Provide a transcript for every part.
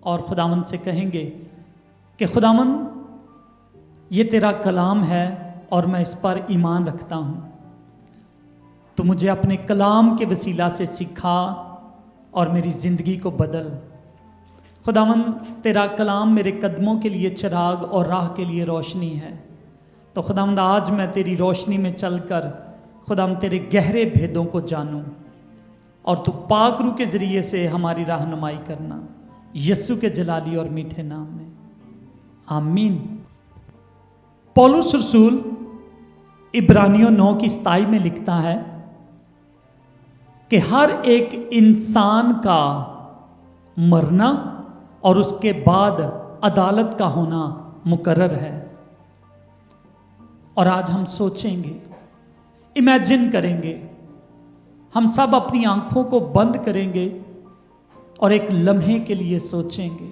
اور خداوند سے کہیں گے کہ خداوند یہ تیرا کلام ہے اور میں اس پر ایمان رکھتا ہوں، تو مجھے اپنے کلام کے وسیلہ سے سکھا اور میری زندگی کو بدل۔ خداوند تیرا کلام میرے قدموں کے لیے چراغ اور راہ کے لیے روشنی ہے، تو خداوند آج میں تیری روشنی میں چل کر خداوند تیرے گہرے بھیدوں کو جانوں، اور تو پاک روح کے ذریعے سے ہماری رہنمائی کرنا، یسوع کے جلالی اور میٹھے نام میں، آمین۔ پولس رسول عبرانیوں 9:27 میں لکھتا ہے کہ ہر ایک انسان کا مرنا اور اس کے بعد عدالت کا ہونا مقرر ہے۔ اور آج ہم سوچیں گے، امیجن کریں گے، ہم سب اپنی آنکھوں کو بند کریں گے اور ایک لمحے کے لیے سوچیں گے۔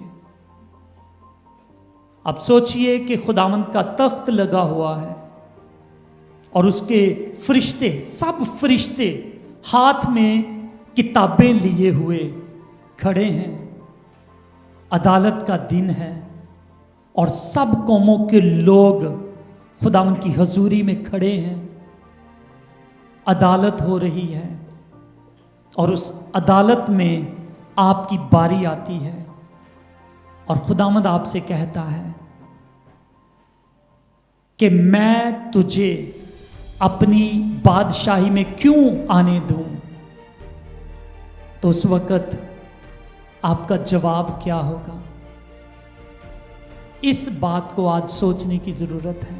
اب سوچئے کہ خداوند کا تخت لگا ہوا ہے اور اس کے فرشتے، سب فرشتے ہاتھ میں کتابیں لیے ہوئے کھڑے ہیں۔ عدالت کا دن ہے اور سب قوموں کے لوگ خداوند کی حضوری میں کھڑے ہیں۔ عدالت ہو رہی ہے اور اس عدالت میں آپ کی باری آتی ہے، اور خداوند آپ سے کہتا ہے کہ میں تجھے اپنی بادشاہی میں کیوں آنے دوں؟ تو اس وقت آپ کا جواب کیا ہوگا؟ اس بات کو آج سوچنے کی ضرورت ہے،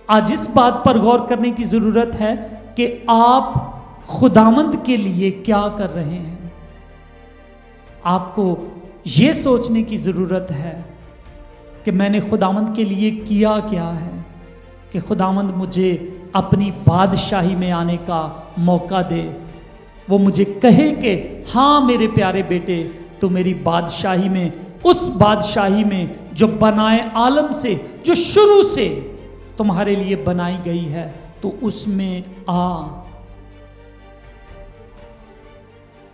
آج اس بات پر غور کرنے کی ضرورت ہے کہ آپ خداوند کے لیے کیا کر رہے ہیں۔ آپ کو یہ سوچنے کی ضرورت ہے کہ میں نے خداوند کے لیے کیا کیا ہے کہ خداوند مجھے اپنی بادشاہی میں آنے کا موقع دے، وہ مجھے کہے کہ ہاں میرے پیارے بیٹے، تو میری بادشاہی میں، اس بادشاہی میں جو بنائے عالم سے، جو شروع سے تمہارے لیے بنائی گئی ہے، تو اس میں آ۔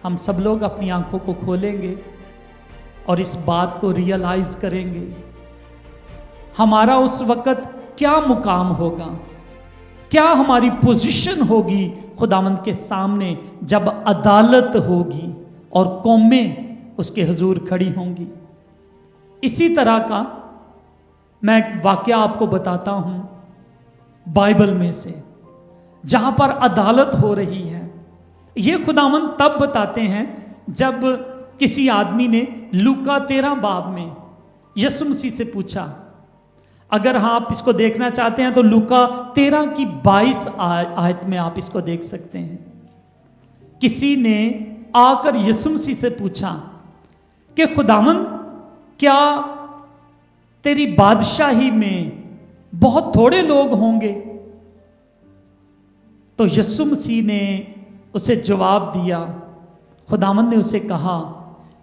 ہم سب لوگ اپنی آنکھوں کو کھولیں گے اور اس بات کو ریئلائز کریں گے، ہمارا اس وقت کیا مقام ہوگا، کیا ہماری پوزیشن ہوگی خداوند کے سامنے جب عدالت ہوگی اور قومیں اس کے حضور کھڑی ہوں گی۔ اسی طرح کا میں ایک واقعہ آپ کو بتاتا ہوں بائبل میں سے، جہاں پر عدالت ہو رہی ہے۔ یہ خداوند تب بتاتے ہیں جب کسی آدمی نے لوکا 13 باب میں یسوع مسیح سے پوچھا، اگر آپ اس کو دیکھنا چاہتے ہیں تو لوکا 13:22 آیت میں آپ اس کو دیکھ سکتے ہیں۔ کسی نے آ کر یسوع مسیح سے پوچھا کہ خداوند، کیا تیری بادشاہی میں بہت تھوڑے لوگ ہوں گے؟ تو یسوع مسیح نے اسے جواب دیا، خداوند نے اسے کہا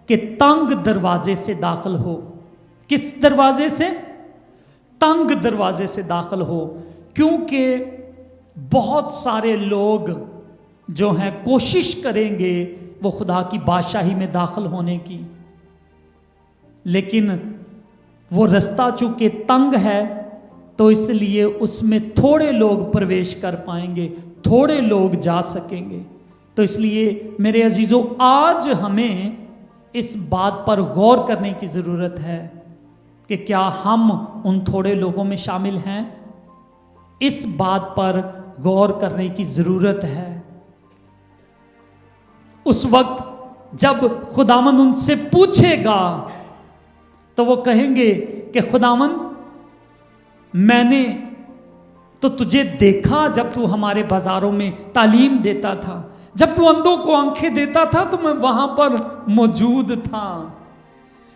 کہ تنگ دروازے سے داخل ہو۔ کس دروازے سے؟ تنگ دروازے سے داخل ہو، کیونکہ بہت سارے لوگ جو ہیں کوشش کریں گے وہ خدا کی بادشاہی میں داخل ہونے کی، لیکن وہ رستہ چونکہ تنگ ہے تو اس لیے اس میں تھوڑے لوگ پرویش کر پائیں گے، تھوڑے لوگ جا سکیں گے۔ تو اس لیے میرے عزیزو، آج ہمیں اس بات پر غور کرنے کی ضرورت ہے کہ کیا ہم ان تھوڑے لوگوں میں شامل ہیں؟ اس بات پر غور کرنے کی ضرورت ہے۔ اس وقت جب خداوند ان سے پوچھے گا تو وہ کہیں گے کہ خداوند، میں نے تو تجھے دیکھا جب تو ہمارے بازاروں میں تعلیم دیتا تھا، جب تو اندھوں کو آنکھیں دیتا تھا تو میں وہاں پر موجود تھا،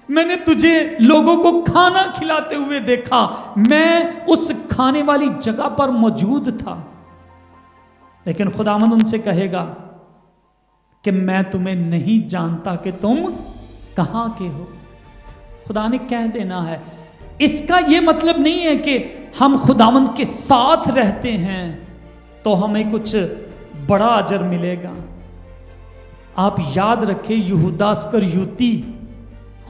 میں نے تجھے لوگوں کو کھانا کھلاتے ہوئے دیکھا، میں اس کھانے والی جگہ پر موجود تھا۔ لیکن خداوند ان سے کہے گا کہ میں تمہیں نہیں جانتا کہ تم کہاں کے ہو۔ خدا نے کہہ دینا ہے۔ اس کا یہ مطلب نہیں ہے کہ ہم خداوند کے ساتھ رہتے ہیں تو ہمیں کچھ بڑا اجر ملے گا۔ آپ یاد رکھیں، یہودا اسکریوتی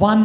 1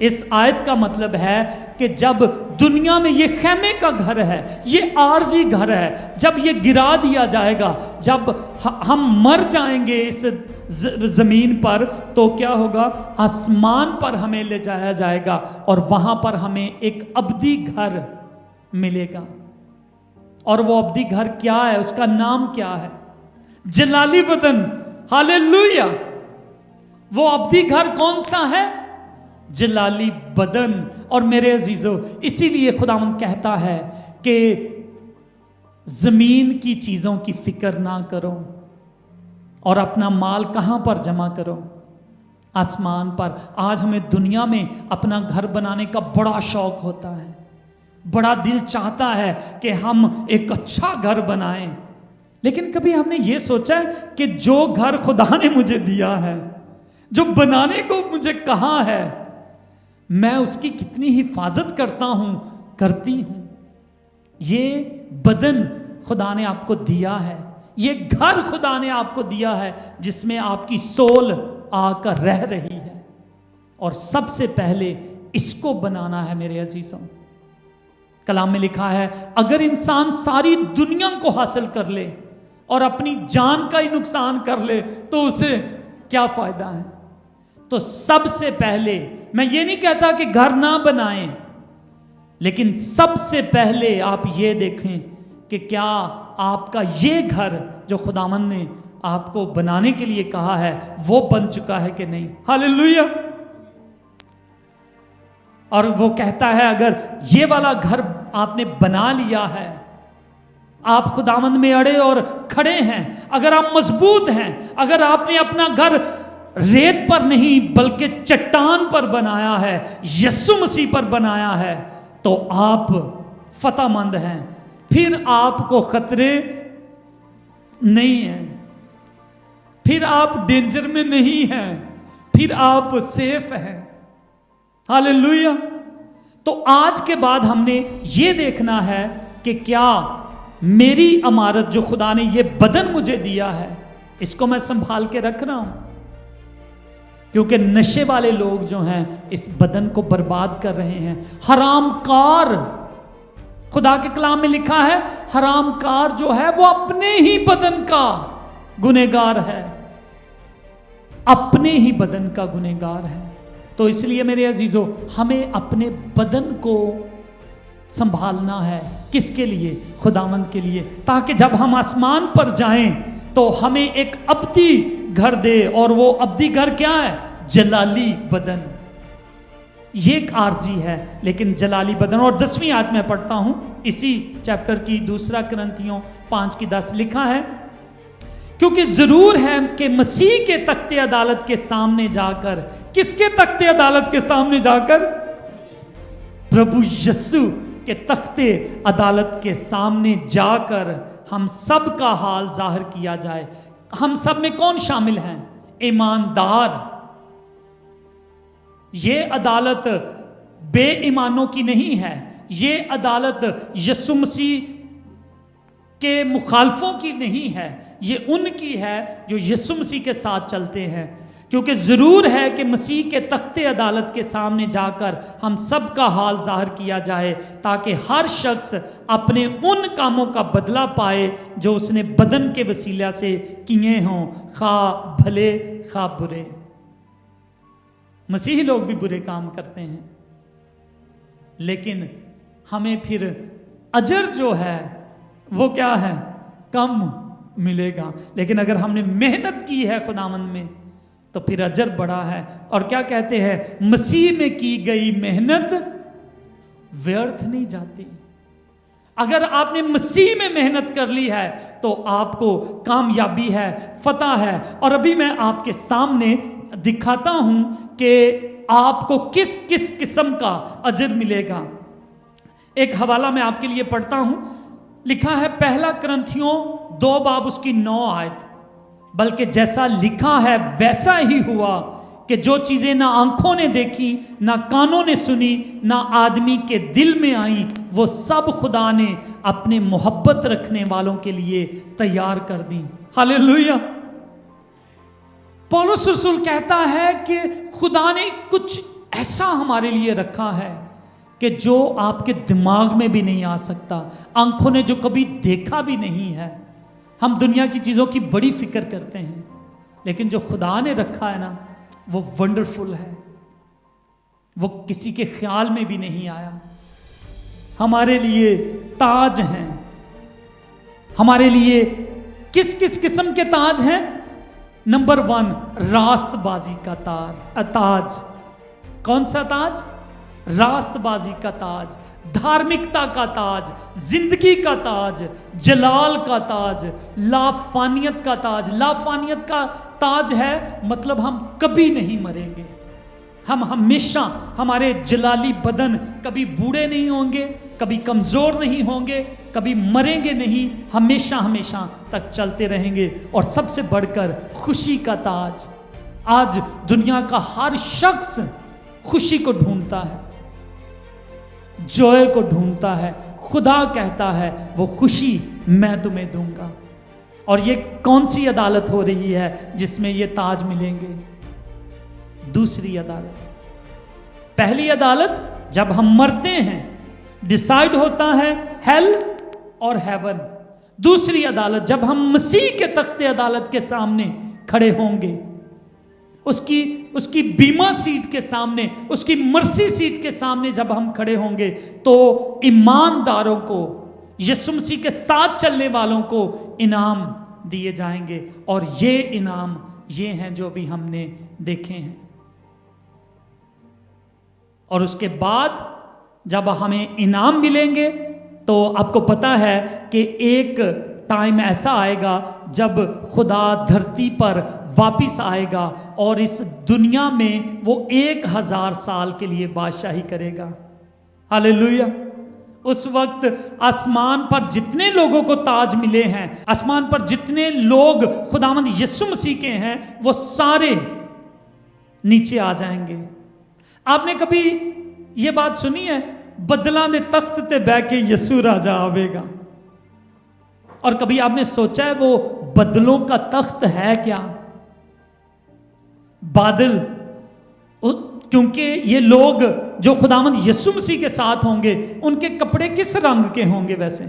اس آیت کا مطلب ہے کہ جب دنیا میں یہ خیمے کا گھر ہے، یہ عارضی گھر ہے، جب یہ گرا دیا جائے گا، جب ہم مر جائیں گے اس زمین پر، تو کیا ہوگا؟ آسمان پر ہمیں لے جایا جائے گا اور وہاں پر ہمیں ایک ابدی گھر ملے گا۔ اور وہ ابدی گھر کیا ہے؟ اس کا نام کیا ہے؟ جلالی بدن۔ ہاللیلویا! وہ ابدی گھر کون سا ہے؟ جلالی بدن۔ اور میرے عزیزو، اسی لیے خداوند کہتا ہے کہ زمین کی چیزوں کی فکر نہ کرو، اور اپنا مال کہاں پر جمع کرو؟ آسمان پر۔ آج ہمیں دنیا میں اپنا گھر بنانے کا بڑا شوق ہوتا ہے، بڑا دل چاہتا ہے کہ ہم ایک اچھا گھر بنائیں، لیکن کبھی ہم نے یہ سوچا ہے کہ جو گھر خدا نے مجھے دیا ہے، جو بنانے کو مجھے کہا ہے، میں اس کی کتنی حفاظت کرتی ہوں؟ یہ بدن خدا نے آپ کو دیا ہے، یہ گھر خدا نے آپ کو دیا ہے جس میں آپ کی سول آ کر رہ رہی ہے، اور سب سے پہلے اس کو بنانا ہے میرے عزیزوں۔ کلام میں لکھا ہے اگر انسان ساری دنیا کو حاصل کر لے اور اپنی جان کا ہی نقصان کر لے تو اسے کیا فائدہ ہے؟ تو سب سے پہلے، میں یہ نہیں کہتا کہ گھر نہ بنائیں، لیکن سب سے پہلے آپ یہ دیکھیں کہ کیا آپ کا یہ گھر جو خداوند نے آپ کو بنانے کے لیے کہا ہے وہ بن چکا ہے کہ نہیں؟ ہاللیلویا! اور وہ کہتا ہے اگر یہ والا گھر آپ نے بنا لیا ہے، آپ خداوند میں اڑے اور کھڑے ہیں، اگر آپ مضبوط ہیں، اگر آپ نے اپنا گھر ریت پر نہیں بلکہ چٹان پر بنایا ہے، یسوع مسیح پر بنایا ہے، تو آپ فتح مند ہیں، پھر آپ کو خطرے نہیں ہیں، پھر آپ ڈینجر میں نہیں ہیں، پھر آپ سیف ہیں۔ ہاللیلویا! تو آج کے بعد ہم نے یہ دیکھنا ہے کہ کیا میری عمارت جو خدا نے یہ بدن مجھے دیا ہے، اس کو میں سنبھال کے رکھ رہا ہوں؟ کیونکہ نشے والے لوگ جو ہیں اس بدن کو برباد کر رہے ہیں۔ حرام کار، خدا کے کلام میں لکھا ہے حرام کار جو ہے وہ اپنے ہی بدن کا گنہگار ہے، اپنے ہی بدن کا گنہگار ہے۔ تو اس لیے میرے عزیزو، ہمیں اپنے بدن کو سنبھالنا ہے۔ کس کے لیے؟ خداوند کے لیے، تاکہ جب ہم آسمان پر جائیں تو ہمیں ایک ابدی گھر دے، اور وہ ابدی گھر کیا ہے؟ جلالی بدن۔ یہ ایک عارضی ہے لیکن جلالی بدن۔ اور 10ویں آیت میں پڑھتا ہوں اسی چیپٹر کی، 2 کرنتھیوں 5:10 لکھا ہے کیونکہ ضرور ہے کہ مسیح کے تخت عدالت کے سامنے جا کر، کس کے تخت عدالت کے سامنے جا کر؟ پربھو یسوع کے تخت عدالت کے سامنے جا کر ہم سب کا حال ظاہر کیا جائے۔ ہم سب میں کون شامل ہیں؟ ایماندار۔ یہ عدالت بے ایمانوں کی نہیں ہے، یہ عدالت یسوع مسیح کے مخالفوں کی نہیں ہے، یہ ان کی ہے جو یسوع مسیح کے ساتھ چلتے ہیں۔ کیونکہ ضرور ہے کہ مسیح کے تخت عدالت کے سامنے جا کر ہم سب کا حال ظاہر کیا جائے، تاکہ ہر شخص اپنے ان کاموں کا بدلہ پائے جو اس نے بدن کے وسیلہ سے کیے ہوں، خواہ بھلے خواہ برے۔ مسیحی لوگ بھی برے کام کرتے ہیں، لیکن ہمیں پھر اجر جو ہے وہ کیا ہے؟ کم ملے گا۔ لیکن اگر ہم نے محنت کی ہے خداوند میں تو پھر اجر بڑا ہے۔ اور کیا کہتے ہیں؟ مسیح میں کی گئی محنت ویرتھ نہیں جاتی۔ اگر آپ نے مسیح میں محنت کر لی ہے تو آپ کو کامیابی ہے، فتح ہے۔ اور ابھی میں آپ کے سامنے دکھاتا ہوں کہ آپ کو کس کس قسم کا اجر ملے گا۔ ایک حوالہ میں آپ کے لیے پڑھتا ہوں، لکھا ہے 1 کرنتھیوں 2 اس کی 9 آیت، بلکہ جیسا لکھا ہے ویسا ہی ہوا کہ جو چیزیں نہ آنکھوں نے دیکھی، نہ کانوں نے سنی، نہ آدمی کے دل میں آئیں، وہ سب خدا نے اپنے محبت رکھنے والوں کے لیے تیار کر دیں۔ ہاللیلویا! پولس رسول کہتا ہے کہ خدا نے کچھ ایسا ہمارے لیے رکھا ہے کہ جو آپ کے دماغ میں بھی نہیں آ سکتا، آنکھوں نے جو کبھی دیکھا بھی نہیں ہے۔ ہم دنیا کی چیزوں کی بڑی فکر کرتے ہیں، لیکن جو خدا نے رکھا ہے نا، وہ ونڈرفل ہے، وہ کسی کے خیال میں بھی نہیں آیا۔ ہمارے لیے تاج ہیں، ہمارے لیے کس کس قسم کے تاج ہیں؟ نمبر 1، راست بازی کا تاج۔ کون سا تاج؟ راست بازی کا تاج، دھارمکتا کا تاج، زندگی کا تاج، جلال کا تاج، لافانیت کا تاج۔ لافانیت کا تاج ہے مطلب ہم کبھی نہیں مریں گے، ہم ہمیشہ، ہمارے جلالی بدن کبھی بوڑھے نہیں ہوں گے، کبھی کمزور نہیں ہوں گے، کبھی مریں گے نہیں، ہمیشہ ہمیشہ تک چلتے رہیں گے۔ اور سب سے بڑھ کر خوشی کا تاج۔ آج دنیا کا ہر شخص خوشی کو ڈھونڈتا ہے، جوئے کو ڈھونڈتا ہے۔ خدا کہتا ہے وہ خوشی میں تمہیں دوں گا۔ اور یہ کون سی عدالت ہو رہی ہے جس میں یہ تاج ملیں گے؟ دوسری عدالت۔ پہلی عدالت جب ہم مرتے ہیں، ڈیسائیڈ ہوتا ہے ہیل اور ہیون۔ دوسری عدالت جب ہم مسیح کے تخت عدالت کے سامنے کھڑے ہوں گے، اس کی بیمہ سیٹ کے سامنے، اس کی مرسی سیٹ کے سامنے جب ہم کھڑے ہوں گے، تو ایمانداروں کو، یسوع مسیح کے ساتھ چلنے والوں کو انعام دیے جائیں گے۔ اور یہ انعام یہ ہیں جو بھی ہم نے دیکھے ہیں۔ اور اس کے بعد جب ہمیں انعام ملیں گے تو آپ کو پتا ہے کہ ایک ٹائم ایسا آئے گا جب خدا دھرتی پر واپس آئے گا اور اس دنیا میں وہ 1000 سال کے لیے بادشاہی کرے گا۔ ہاللیلویہ۔ اس وقت آسمان پر جتنے لوگوں کو تاج ملے ہیں، آسمان پر جتنے لوگ خداوند یسوع مسیح کے ہیں، وہ سارے نیچے آ جائیں گے۔ آپ نے کبھی یہ بات سنی ہے، بدلاں دے تخت تے بہ کے یسوع راجا آوے گا؟ اور کبھی آپ نے سوچا ہے وہ بدلوں کا تخت ہے کیا؟ بادل، کیونکہ یہ لوگ جو خداوند یسوع مسیح کے ساتھ ہوں گے، ان کے کپڑے کس رنگ کے ہوں گے؟ ویسے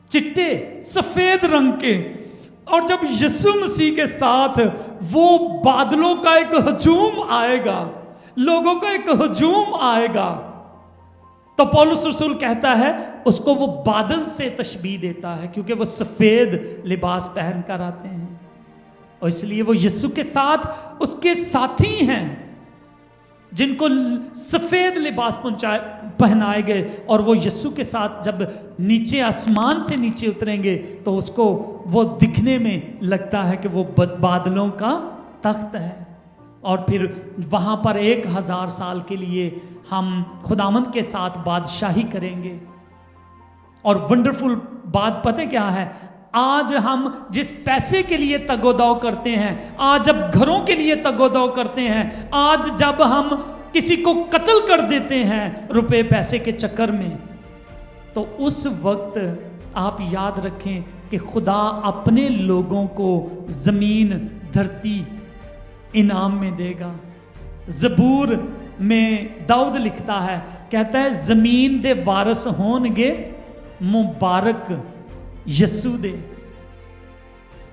چٹے سفید رنگ کے۔ اور جب یسوع مسیح کے ساتھ وہ بادلوں کا ایک ہجوم آئے گا، لوگوں کا ایک ہجوم آئے گا، تو پولس رسول کہتا ہے اس کو وہ بادل سے تشبیہ دیتا ہے، کیونکہ وہ سفید لباس پہن کر آتے ہیں۔ اور اس لیے وہ یسوع کے ساتھ اس کے ساتھی ہیں جن کو سفید لباس پہنائے گئے، اور وہ یسوع کے ساتھ جب نیچے آسمان سے نیچے اتریں گے تو اس کو وہ دکھنے میں لگتا ہے کہ وہ بادلوں کا تخت ہے۔ اور پھر وہاں پر 1000 سال کے لیے ہم خداوند کے ساتھ بادشاہی کریں گے۔ اور ونڈرفل بات پتہ کیا ہے؟ آج ہم جس پیسے کے لیے تگ و دو کرتے ہیں، آج جب گھروں کے لیے تگ و دو کرتے ہیں، آج جب ہم کسی کو قتل کر دیتے ہیں روپے پیسے کے چکر میں، تو اس وقت آپ یاد رکھیں کہ خدا اپنے لوگوں کو زمین دھرتی انعام میں دے گا۔ زبور میں داؤد لکھتا ہے، کہتا ہے زمین دے وارث ہون گے مبارک یسوع دے۔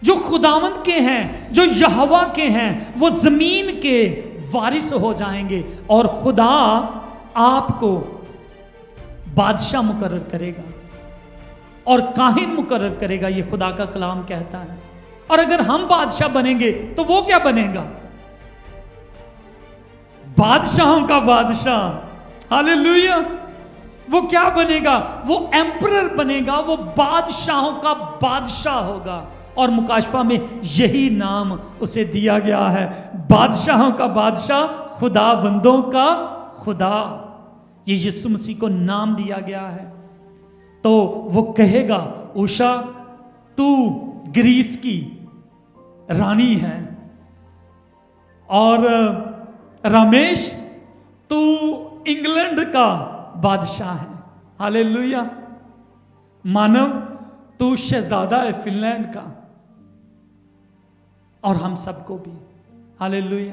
جو خداوند کے ہیں، جو یہوہ کے ہیں، وہ زمین کے وارث ہو جائیں گے، اور خدا آپ کو بادشاہ مقرر کرے گا اور کاہن مقرر کرے گا، یہ خدا کا کلام کہتا ہے۔ اور اگر ہم بادشاہ بنیں گے تو وہ کیا بنے گا؟ بادشاہوں کا بادشاہ۔ ہاللیلویہ۔ وہ کیا بنے گا؟ وہ ایمپرر بنے گا، وہ بادشاہوں کا بادشاہ ہوگا۔ اور مکاشفہ میں یہی نام اسے دیا گیا ہے، بادشاہوں کا بادشاہ، خدا بندوں کا خدا۔ یہ یسوع مسیح کو نام دیا گیا ہے۔ تو وہ کہے گا، اوشا تو گریس کی رانی ہے، اور رمیش تو انگلینڈ کا بادشاہ ہے۔ ہاللیلویہ۔ مانو تو شہزادہ ہے فن لینڈ کا، اور ہم سب کو بھی۔ ہاللیلویہ۔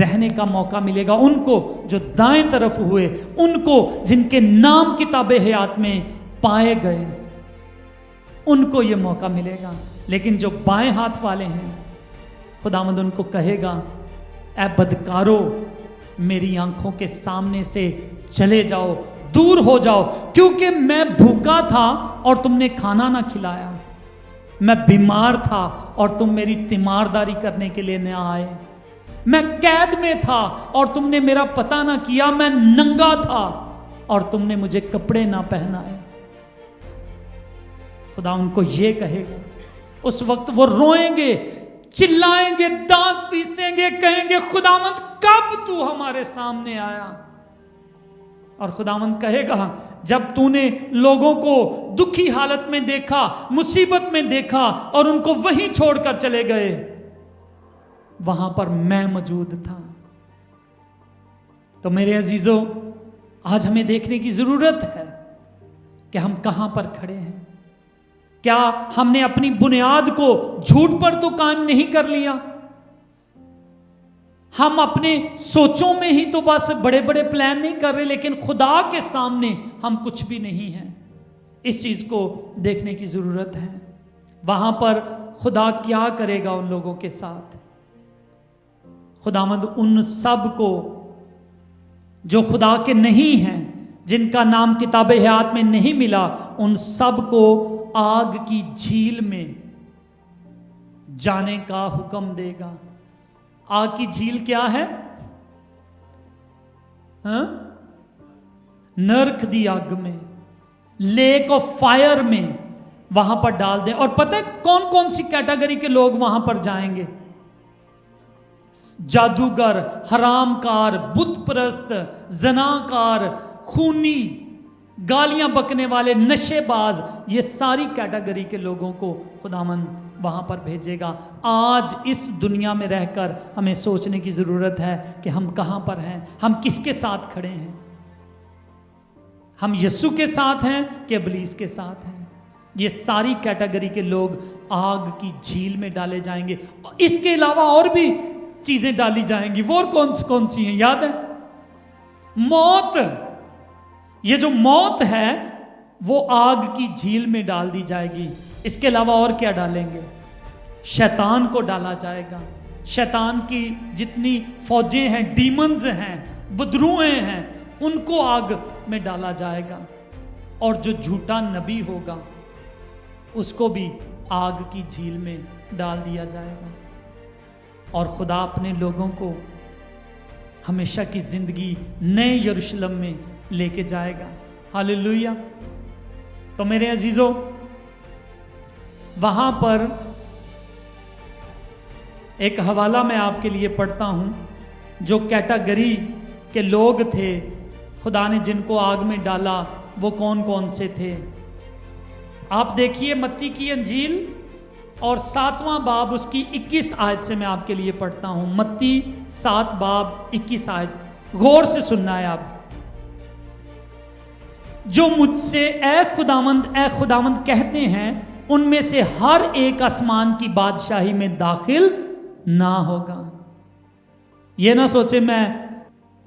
رہنے کا موقع ملے گا ان کو جو دائیں طرف ہوئے، ان کو جن کے نام کتاب حیات میں پائے گئے، ان کو یہ موقع ملے گا۔ لیکن جو بائیں ہاتھ والے ہیں، خداوند ان کو کہے گا اے بدکارو، میری آنکھوں کے سامنے سے چلے جاؤ، دور ہو جاؤ، کیونکہ میں بھوکا تھا اور تم نے کھانا نہ کھلایا، میں بیمار تھا اور تم میری تیمارداری کرنے کے لیے نہ آئے، میں قید میں تھا اور تم نے میرا پتہ نہ کیا، میں ننگا تھا اور تم نے مجھے کپڑے نہ پہنائے۔ خدا ان کو یہ کہے گا۔ اس وقت وہ روئیں گے، چلائیں گے، دانت پیسیں گے، کہیں گے خداوند کب تو ہمارے سامنے آیا؟ اور خداوند کہے گا جب تو نے لوگوں کو دکھی حالت میں دیکھا، مصیبت میں دیکھا اور ان کو وہیں چھوڑ کر چلے گئے، وہاں پر میں موجود تھا۔ تو میرے عزیزوں، آج ہمیں دیکھنے کی ضرورت ہے کہ ہم کہاں پر کھڑے ہیں۔ کیا ہم نے اپنی بنیاد کو جھوٹ پر تو قائم نہیں کر لیا؟ ہم اپنے سوچوں میں ہی تو بس بڑے بڑے پلان نہیں کر رہے، لیکن خدا کے سامنے ہم کچھ بھی نہیں ہیں۔ اس چیز کو دیکھنے کی ضرورت ہے۔ وہاں پر خدا کیا کرے گا ان لوگوں کے ساتھ؟ خداوند ان سب کو جو خدا کے نہیں ہیں، جن کا نام کتاب حیات میں نہیں ملا، ان سب کو آگ کی جھیل میں جانے کا حکم دے گا۔ آگ کی جھیل کیا ہے؟ نرک دی آگ میں، لیک آف فائر میں وہاں پر ڈال دیں۔ اور پتہ ہے کون کون سی کیٹیگری کے لوگ وہاں پر جائیں گے؟ جادوگر، حرام کار، بت پرست، زناکار، خونی، گالیاں بکنے والے، نشے باز، یہ ساری کیٹیگری کے لوگوں کو خداوند وہاں پر بھیجے گا۔ آج اس دنیا میں رہ کر ہمیں سوچنے کی ضرورت ہے کہ ہم کہاں پر ہیں، ہم کس کے ساتھ کھڑے ہیں؟ ہم یسوع کے ساتھ ہیں کہ ابلیس کے ساتھ ہیں؟ یہ ساری کیٹیگری کے لوگ آگ کی جھیل میں ڈالے جائیں گے۔ اس کے علاوہ اور بھی چیزیں ڈالی جائیں گی۔ وہ کون سی ہیں یاد ہے؟ موت۔ یہ جو موت ہے وہ آگ کی جھیل میں ڈال دی جائے گی۔ اس کے علاوہ اور کیا ڈالیں گے؟ شیطان کو ڈالا جائے گا۔ شیطان کی جتنی فوجیں ہیں، ڈیمنز ہیں، بدروہیں ہیں، ان کو آگ میں ڈالا جائے گا۔ اور جو جھوٹا نبی ہوگا اس کو بھی آگ کی جھیل میں ڈال دیا جائے گا۔ اور خدا اپنے لوگوں کو ہمیشہ کی زندگی نئے یروشلم میں لے کے جائے گا۔ ہاللیلویہ۔ تو میرے عزیزوں، وہاں پر ایک حوالہ میں آپ کے لیے پڑھتا ہوں، جو کیٹیگری کے لوگ تھے خدا نے جن کو آگ میں ڈالا، وہ کون کون سے تھے۔ آپ دیکھیے متی کی انجیل اور 7واں باب، اس کی 21 آیت سے میں آپ کے لیے پڑھتا ہوں۔ متی 7 باب 21 آیت، غور سے سننا ہے آپ۔ جو مجھ سے اے خداوند کہتے ہیں، ان میں سے ہر ایک آسمان کی بادشاہی میں داخل نہ ہوگا۔ یہ نہ سوچے میں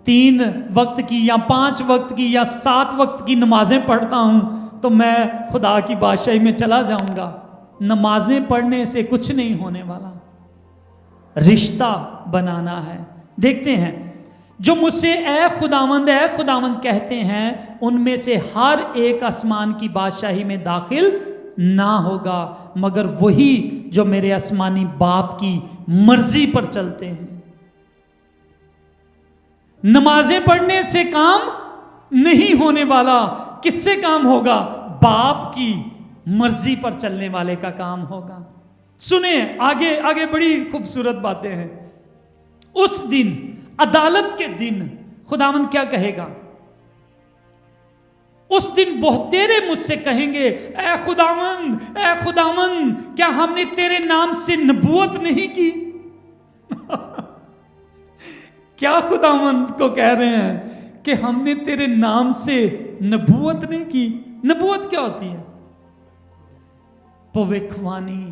3 وقت کی یا 5 وقت کی یا 7 وقت کی نمازیں پڑھتا ہوں تو میں خدا کی بادشاہی میں چلا جاؤں گا۔ نمازیں پڑھنے سے کچھ نہیں ہونے والا، رشتہ بنانا ہے۔ دیکھتے ہیں، جو مجھ سے اے خداوند کہتے ہیں، ان میں سے ہر ایک آسمان کی بادشاہی میں داخل نہ ہوگا مگر وہی جو میرے آسمانی باپ کی مرضی پر چلتے ہیں۔ نمازیں پڑھنے سے کام نہیں ہونے والا، کس سے کام ہوگا؟ باپ کی مرضی پر چلنے والے کا کام ہوگا۔ سنیں آگے بڑی خوبصورت باتیں ہیں۔ اس دن، عدالت کے دن، خداوند کیا کہے گا؟ اس دن بہتیرے مجھ سے کہیں گے، اے خداوند کیا ہم نے تیرے نام سے نبوت نہیں کی؟ کیا خداوند کو کہہ رہے ہیں کہ ہم نے تیرے نام سے نبوت نہیں کی؟ نبوت کیا ہوتی ہے؟ بھویکھوانی،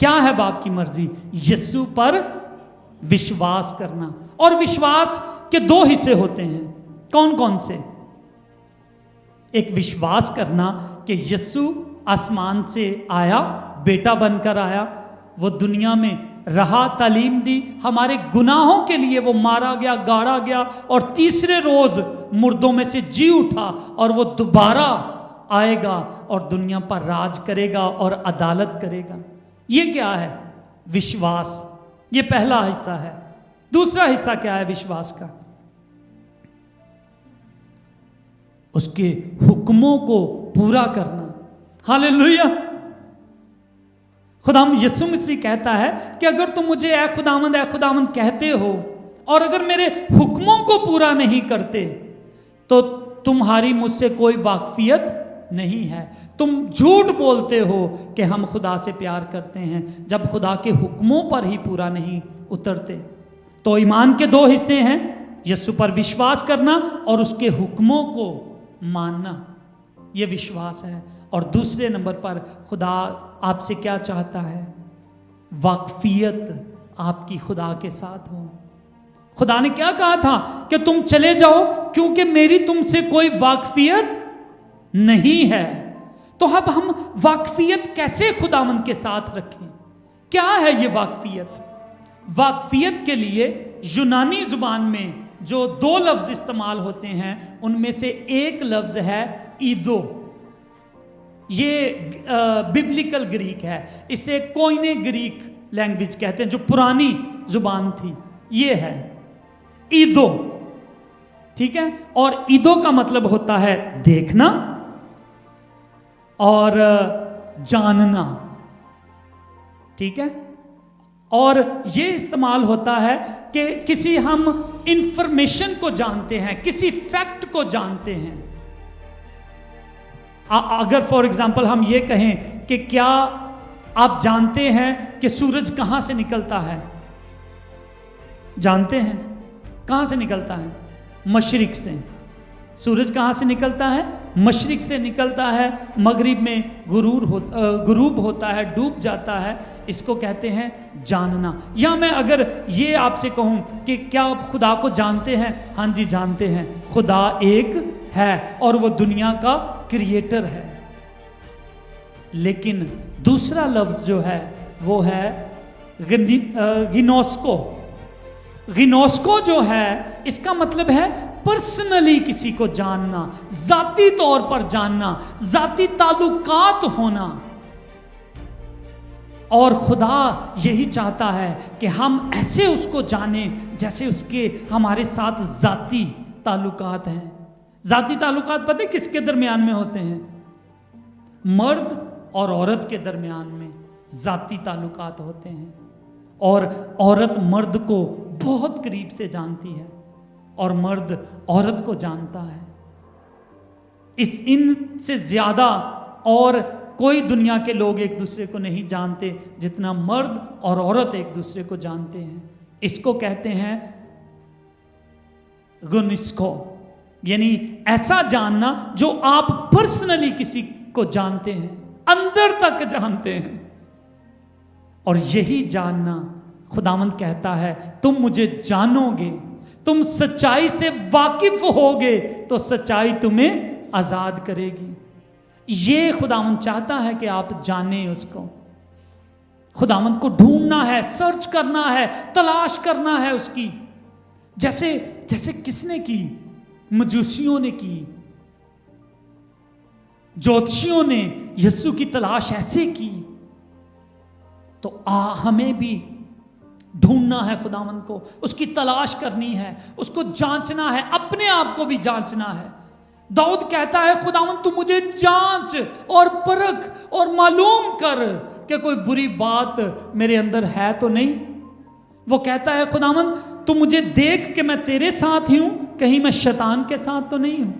کیا ہے باپ کی مرضی؟ یسوع پر وشواس کرنا. اور وشواس کے دو حصے ہوتے ہیں. کون کون سے؟ ایک وشواس کرنا کہ یسوع آسمان سے آیا، بیٹا بن کر آیا، وہ دنیا میں رہا، تعلیم دی، ہمارے گناہوں کے لیے وہ مارا گیا، گاڑا گیا، اور تیسرے روز مردوں میں سے جی اٹھا، اور وہ دوبارہ آئے گا اور دنیا پر راج کرے گا اور عدالت کرے گا. یہ کیا ہے؟ وشواس. یہ پہلا حصہ ہے. دوسرا حصہ کیا ہے وشواس کا؟ اس کے حکموں کو پورا کرنا. ہاللیلویا. خداوند یسوع مسیح کہتا ہے کہ اگر تم مجھے اے خداوند کہتے ہو اور اگر میرے حکموں کو پورا نہیں کرتے تو تمہاری مجھ سے کوئی واقفیت نہیں ہے. تم جھوٹ بولتے ہو کہ ہم خدا سے پیار کرتے ہیں جب خدا کے حکموں پر ہی پورا نہیں اترتے. تو ایمان کے دو حصے ہیں، یسوع پر وشواس کرنا اور اس کے حکموں کو ماننا. یہ وشواس ہے. اور دوسرے نمبر پر خدا آپ سے کیا چاہتا ہے؟ واقفیت آپ کی خدا کے ساتھ ہو. خدا نے کیا کہا تھا کہ تم چلے جاؤ کیونکہ میری تم سے کوئی واقفیت نہیں ہے. تو اب ہم واقفیت کیسے خداوند کے ساتھ رکھیں؟ کیا ہے یہ واقفیت؟ واقفیت کے لیے یونانی زبان میں جو دو لفظ استعمال ہوتے ہیں ان میں سے ایک لفظ ہے ایدو. یہ ببلیکل گریک ہے. اسے کوئنے گریک لینگویج کہتے ہیں جو پرانی زبان تھی. یہ ہے ایدو. ٹھیک ہے. اور ایدو کا مطلب ہوتا ہے دیکھنا اور جاننا. ٹھیک ہے. اور یہ استعمال ہوتا ہے کہ کسی ہم انفارمیشن کو جانتے ہیں، کسی فیکٹ کو جانتے ہیں. اگر فار ایگزامپل ہم یہ کہیں کہ کیا آپ جانتے ہیں کہ سورج کہاں سے نکلتا ہے؟ جانتے ہیں کہاں سے نکلتا ہے؟ مشرق سے. سورج کہاں سے نکلتا ہے؟ مشرق سے نکلتا ہے، مغرب میں غروب ہوتا ہے، ڈوب جاتا ہے. اس کو کہتے ہیں جاننا. یا میں اگر یہ آپ سے کہوں کہ کیا آپ خدا کو جانتے ہیں؟ ہاں جی جانتے ہیں. خدا ایک ہے اور وہ دنیا کا کریٹر ہے. لیکن دوسرا لفظ جو ہے وہ ہے گنوسکو. گنوسکو جو ہے اس کا مطلب ہے پرسنلی کسی کو جاننا، ذاتی طور پر جاننا، ذاتی تعلقات ہونا. اور خدا یہی چاہتا ہے کہ ہم ایسے اس کو جانیں جیسے اس کے ہمارے ساتھ ذاتی تعلقات ہیں. ذاتی تعلقات پتہ کس کے درمیان میں ہوتے ہیں؟ مرد اور عورت کے درمیان میں ذاتی تعلقات ہوتے ہیں. اور عورت مرد کو بہت قریب سے جانتی ہے اور مرد عورت کو جانتا ہے. ان سے زیادہ اور کوئی دنیا کے لوگ ایک دوسرے کو نہیں جانتے جتنا مرد اور عورت ایک دوسرے کو جانتے ہیں. اس کو کہتے ہیں گنوسکو، یعنی ایسا جاننا جو آپ پرسنلی کسی کو جانتے ہیں، اندر تک جانتے ہیں. اور یہی جاننا خداوند کہتا ہے تم مجھے جانو گے، تم سچائی سے واقف ہوگے تو سچائی تمہیں آزاد کرے گی. یہ خداوند چاہتا ہے کہ آپ جانیں اس کو. خداوند کو ڈھونڈنا ہے، سرچ کرنا ہے، تلاش کرنا ہے اس کی. جیسے کس نے کی؟ مجوسیوں نے کی، جوتشیوں نے یسوع کی تلاش ایسے کی. تو ہمیں بھی ڈھونڈنا ہے خداوند کو، اس کی تلاش کرنی ہے، اس کو جانچنا ہے، اپنے آپ کو بھی جانچنا ہے. داؤد کہتا ہے خداوند تو مجھے جانچ اور پرکھ اور معلوم کر کہ کوئی بری بات میرے اندر ہے تو نہیں. وہ کہتا ہے خداوند تو مجھے دیکھ کہ میں تیرے ساتھ ہی ہوں، کہیں میں شیطان کے ساتھ تو نہیں ہوں.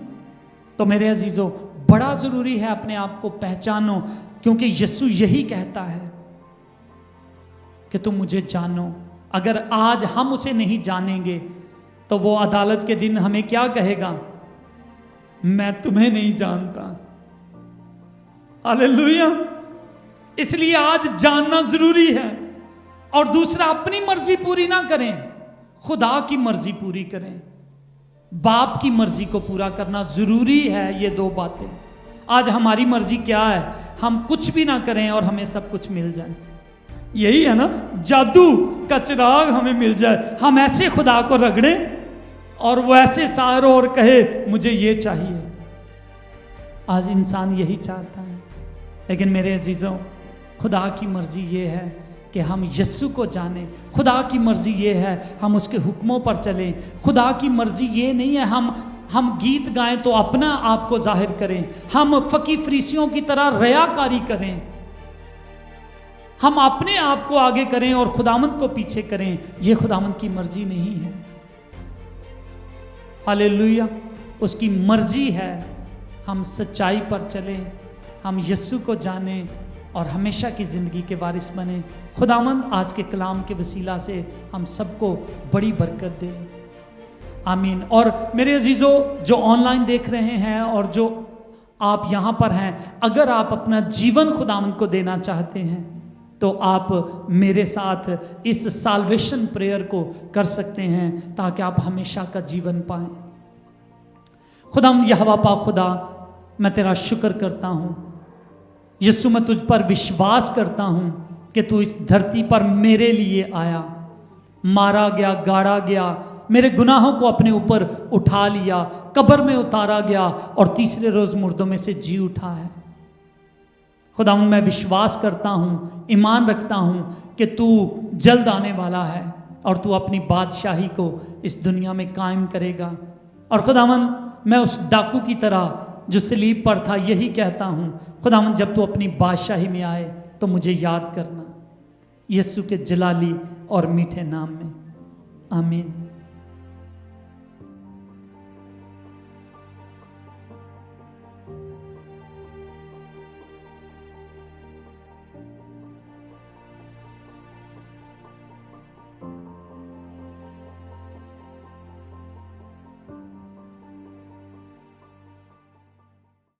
تو میرے عزیزو بڑا ضروری ہے اپنے آپ کو پہچانو، کیونکہ یسوع یہی کہتا ہے کہ تم مجھے جانو. اگر آج ہم اسے نہیں جانیں گے تو وہ عدالت کے دن ہمیں کیا کہے گا؟ میں تمہیں نہیں جانتا. ہاللیلویا. اس لیے آج جاننا ضروری ہے. اور دوسرا، اپنی مرضی پوری نہ کریں، خدا کی مرضی پوری کریں. باپ کی مرضی کو پورا کرنا ضروری ہے. یہ دو باتیں. آج ہماری مرضی کیا ہے؟ ہم کچھ بھی نہ کریں اور ہمیں سب کچھ مل جائے. یہی ہے نا، جادو کا چراغ ہمیں مل جائے. ہم ایسے خدا کو رگڑیں اور وہ ایسے ساروں اور کہے مجھے یہ چاہیے. آج انسان یہی چاہتا ہے. لیکن میرے عزیزوں، خدا کی مرضی یہ ہے کہ ہم یسوع کو جانیں. خدا کی مرضی یہ ہے ہم اس کے حکموں پر چلیں. خدا کی مرضی یہ نہیں ہے ہم گیت گائیں تو اپنا آپ کو ظاہر کریں، ہم فقی فریسیوں کی طرح ریاکاری کریں، ہم اپنے آپ کو آگے کریں اور خداوند کو پیچھے کریں. یہ خداوند کی مرضی نہیں ہے. ہاللیلویا. اس کی مرضی ہے ہم سچائی پر چلیں، ہم یسوع کو جانیں اور ہمیشہ کی زندگی کے وارث بنیں. خداوند آج کے کلام کے وسیلہ سے ہم سب کو بڑی برکت دے. آمین. اور میرے عزیزو جو آن لائن دیکھ رہے ہیں اور جو آپ یہاں پر ہیں، اگر آپ اپنا جیون خداوند کو دینا چاہتے ہیں تو آپ میرے ساتھ اس سالویشن پریئر کو کر سکتے ہیں تاکہ آپ ہمیشہ کا جیون پائیں. خداوند یہوہ پاک خدا، میں تیرا شکر کرتا ہوں. یسوع میں تجھ پر وشواس کرتا ہوں کہ تو اس دھرتی پر میرے لیے آیا، مارا گیا، گاڑا گیا، میرے گناہوں کو اپنے اوپر اٹھا لیا، قبر میں اتارا گیا اور تیسرے روز مردوں میں سے جی اٹھا ہے. خداوند میں وشواس کرتا ہوں، ایمان رکھتا ہوں کہ تو جلد آنے والا ہے اور تو اپنی بادشاہی کو اس دنیا میں قائم کرے گا. اور خداوند میں اس ڈاکو کی طرح جو صلیب پر تھا یہی کہتا ہوں، خداوند جب تو اپنی بادشاہی میں آئے تو مجھے یاد کرنا. یسوع کے جلالی اور میٹھے نام میں آمین.